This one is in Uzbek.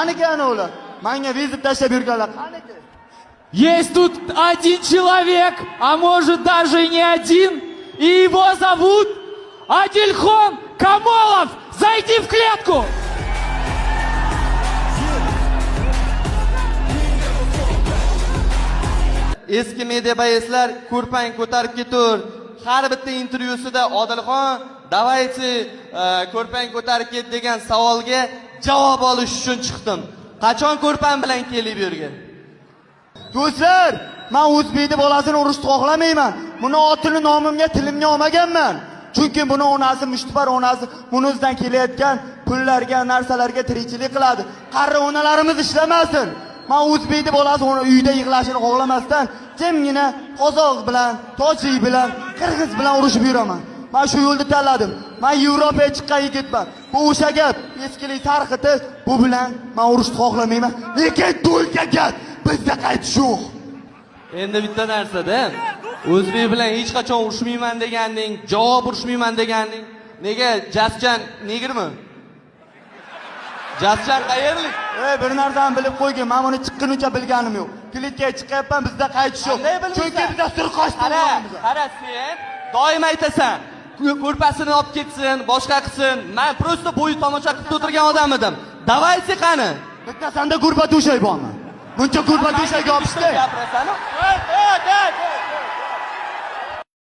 Qaniki ana ular? Menga vizit tashlab yurganlar qaniki? Есть тут один человек, а может даже и не один, и его зовут Адильхон Камолов. Зайди в клетку! Eski mediabayislar ko'rpang ko'tarib ketur. Har bitta intervyusida Odilxon davaychi ko'rpang ko'tarib ket degan savolga javob olish uchun chiqdim. Qachon ko'rpang bilan kelib bu yerga? Do'stlar, men o'zbekni bolasini urishni xohlamayman. Buni otini nomimga tilimga olmaganman. Chunki buni onasi mushtipar onasi bunizdan kelayotgan pullarga, narsalarga tirikchilik qiladi. Qarri onalarimiz ishlamasin. Men o'zbekni bolasi uni uyda yig'lashini xohlamasdan jimgina qozoq bilan, tojik bilan, qirg'iz bilan urushib yuraman. Men shu yo'lni tanladim. Men Yevropaga chiqqan yigitman. Bu o'sha gap, eskilik tarqitish, bu bilan men urushni xohlamayman. Lekin to'lga gap, bizda qaytish yo'q. Endi bitta narsada o'zbek bilan hech qachon urushmayman deganding, javob urushmayman deganding. Nega Jaschan negrmi? Jaschan qayerlik? Bir narsani bilib qo'ygin, men buni chiqqunicha bilganim yo'q. Klitga chiqyapman, bizda qaytish yo'q. Chunki bizda surqosh bo'lamiz. Qara sen doim aytasan, ko'rpasini olib ketsin, boshqa qilsin. Men prosta bo'yi tomosha qilib o'tirgan odam edim. Davaychi qani? Bittasanda gurbat o'shay bormi? Buncha gurbat o'shayga olishdi. Gapirasan-ku.